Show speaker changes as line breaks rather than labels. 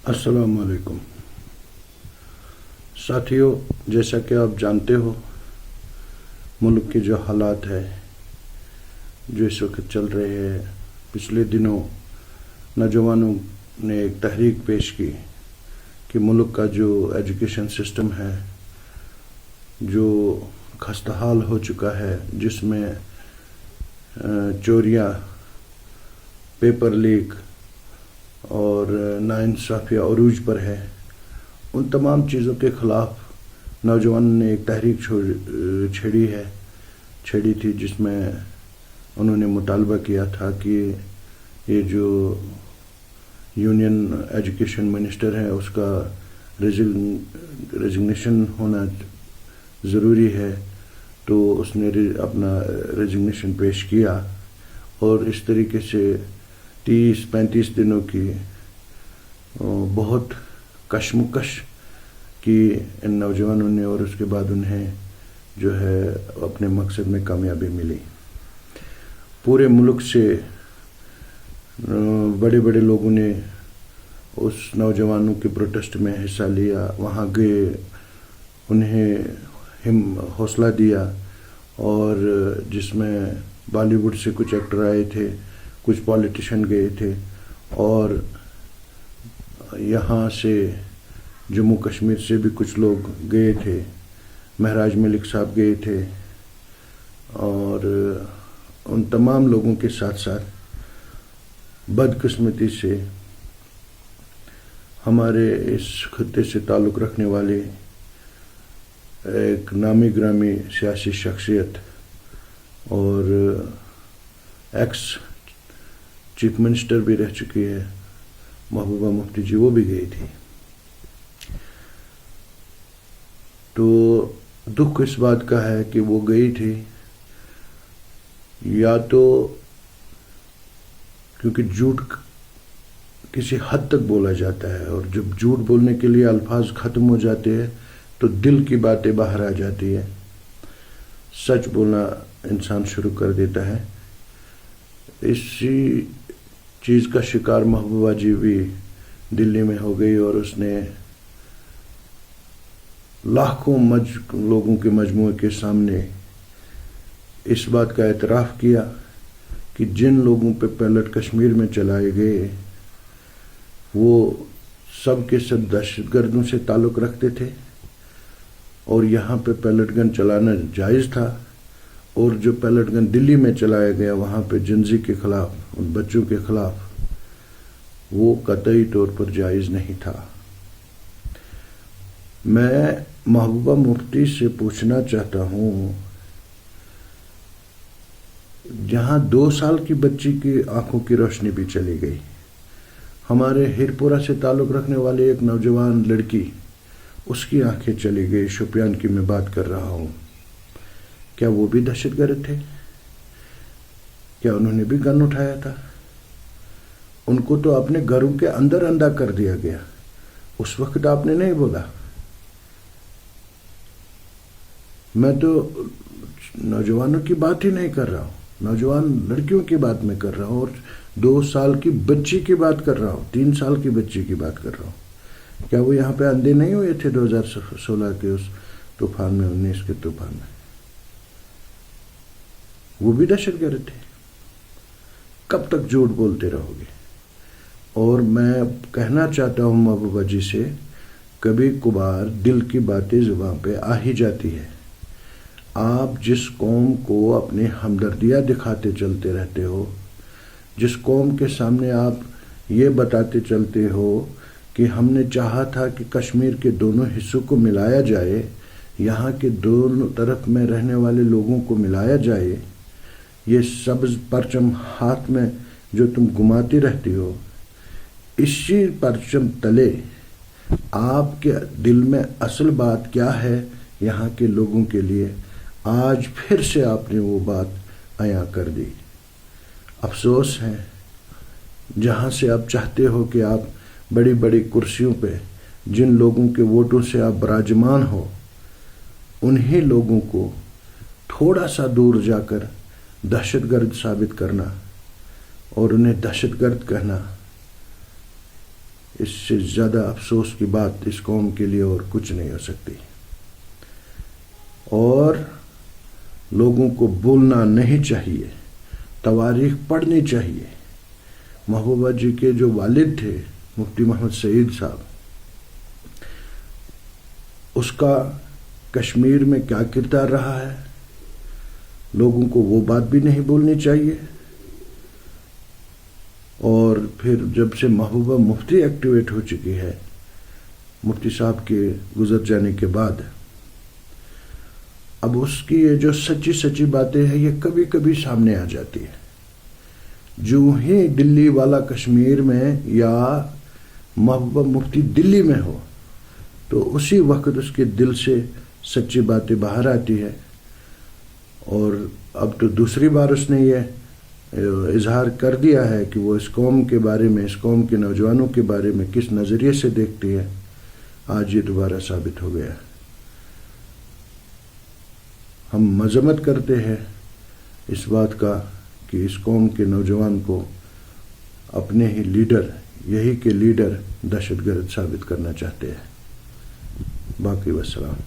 السلام علیکم ساتھیوں، جیسا کہ آپ جانتے ہو ملک کے جو حالات ہے جو اس وقت چل رہے ہیں، پچھلے دنوں نوجوانوں نے ایک تحریک پیش کی کہ ملک کا جو ایجوکیشن سسٹم ہے جو خستہ حال ہو چکا ہے، جس میں چوریاں، پیپر لیک اور ناانصافیاں عروج پر ہے، ان تمام چیزوں کے خلاف نوجوانوں نے ایک تحریک چھیڑی تھی، جس میں انہوں نے مطالبہ کیا تھا کہ یہ جو یونین ایجوکیشن منسٹر ہے اس کا ریزگنیشن ہونا ضروری ہے۔ تو اس نے اپنا ریزگنیشن پیش کیا اور اس طریقے سے 30-35 دنوں کی بہت کشمکش کی ان نوجوانوں نے، اور اس کے بعد انہیں جو ہے اپنے مقصد میں کامیابی ملی۔ پورے ملک سے بڑے بڑے لوگوں نے اس نوجوانوں کے پروٹیسٹ میں حصہ لیا، وہاں گئے، انہیں حوصلہ دیا، اور جس میں بالی ووڈ سے کچھ ایکٹر آئے تھے، کچھ پولیٹیشین گئے تھے، اور یہاں سے جموں کشمیر سے بھی کچھ لوگ گئے تھے، مہراج ملک صاحب گئے تھے، اور ان تمام لوگوں کے ساتھ ساتھ بدقسمتی سے ہمارے اس خطے سے تعلق رکھنے والے ایک نامی گرامی سیاسی شخصیت اور ایکس چیف منسٹر بھی رہ چکی ہے، محبوبہ مفتی جی، وہ بھی گئی تھی۔ تو دکھ اس بات کا ہے کہ وہ گئی تھی، یا تو کیونکہ جھوٹ کسی حد تک بولا جاتا ہے، اور جب جھوٹ بولنے کے لیے الفاظ ختم ہو جاتے ہیں تو دل کی باتیں باہر آ جاتی ہے، سچ بولنا انسان شروع کر دیتا ہے۔ اسی چیز کا شکار محبوبہ جی بھی دلی میں ہو گئی، اور اس نے لاکھوں لوگوں کے مجموعے کے سامنے اس بات کا اعتراف کیا کہ جن لوگوں پہ پیلٹ کشمیر میں چلائے گئے وہ سب کے سب دہشت گردوں سے تعلق رکھتے تھے، اور یہاں پہ پیلٹ گن چلانا جائز تھا، اور جو پیلٹ گن دلی میں چلایا گیا وہاں پہ جنزی کے خلاف، ان بچوں کے خلاف، وہ قطعی طور پر جائز نہیں تھا۔ میں محبوبہ مفتی سے پوچھنا چاہتا ہوں، جہاں 2 سال کی بچی کی آنکھوں کی روشنی بھی چلی گئی، ہمارے ہیرپورہ سے تعلق رکھنے والے ایک نوجوان لڑکی، اس کی آنکھیں چلی گئی، شوپیان کی میں بات کر رہا ہوں، کیا وہ بھی دہشت گرد تھے؟ کیا انہوں نے بھی گن اٹھایا تھا؟ ان کو تو اپنے گھروں کے اندر اندھا کر دیا گیا، اس وقت آپ نے نہیں بولا۔ میں تو نوجوانوں کی بات ہی نہیں کر رہا ہوں، نوجوان لڑکیوں کی بات میں کر رہا ہوں، اور 2 سال کی بچی کی بات کر رہا ہوں، 3 سال کی بچی کی بات کر رہا ہوں۔ کیا وہ یہاں پہ اندھے نہیں ہوئے تھے 2016 کے اس طوفان میں، 19 کے طوفان میں؟ وہ بھی دہشت گرد تھے۔ کب تک جھوٹ بولتے رہو گے؟ اور میں کہنا چاہتا ہوں محبوبہ جی سے، کبھی کبھار دل کی باتیں زبان پہ آ ہی جاتی ہے۔ آپ جس قوم کو اپنی ہمدردیاں دکھاتے چلتے رہتے ہو، جس قوم کے سامنے آپ یہ بتاتے چلتے ہو کہ ہم نے چاہا تھا کہ کشمیر کے دونوں حصوں کو ملایا جائے، یہاں کے دونوں طرف میں رہنے والے لوگوں کو ملایا جائے، یہ سبز پرچم ہاتھ میں جو تم گھماتی رہتی ہو، اسی پرچم تلے آپ کے دل میں اصل بات کیا ہے یہاں کے لوگوں کے لیے، آج پھر سے آپ نے وہ بات عیاں کر دی۔ افسوس ہے، جہاں سے آپ چاہتے ہو کہ آپ بڑی بڑی کرسیوں پہ جن لوگوں کے ووٹوں سے آپ براجمان ہو، انہی لوگوں کو تھوڑا سا دور جا کر دہشت گرد ثابت کرنا اور انہیں دہشت گرد کہنا، اس سے زیادہ افسوس کی بات اس قوم کے لیے اور کچھ نہیں ہو سکتی. اور لوگوں کو بولنا نہیں چاہیے، تواریخ پڑھنی چاہیے. محبوبہ جی کے جو والد تھے مفتی محمد سعید صاحب، اس کا کشمیر میں کیا کردار رہا ہے، لوگوں کو وہ بات بھی نہیں بولنی چاہیے. اور پھر جب سے محبوبہ مفتی ایکٹیویٹ ہو چکی ہے مفتی صاحب کے گزر جانے کے بعد، اب اس کی یہ جو سچی سچی باتیں ہیں یہ کبھی کبھی سامنے آ جاتی ہے. جو ہی دلی والا کشمیر میں یا محبوبہ مفتی دلی میں ہو تو اسی وقت اس کے دل سے سچی باتیں باہر آتی ہے. اور اب تو دوسری بار اس نے یہ اظہار کر دیا ہے کہ وہ اس قوم کے بارے میں، اس قوم کے نوجوانوں کے بارے میں کس نظریے سے دیکھتی ہے. آج یہ دوبارہ ثابت ہو گیا. ہم مذمت کرتے ہیں اس بات کا کہ اس قوم کے نوجوان کو اپنے ہی لیڈر، یہی کے لیڈر دہشت گرد ثابت کرنا چاہتے ہیں. باقی والسلام.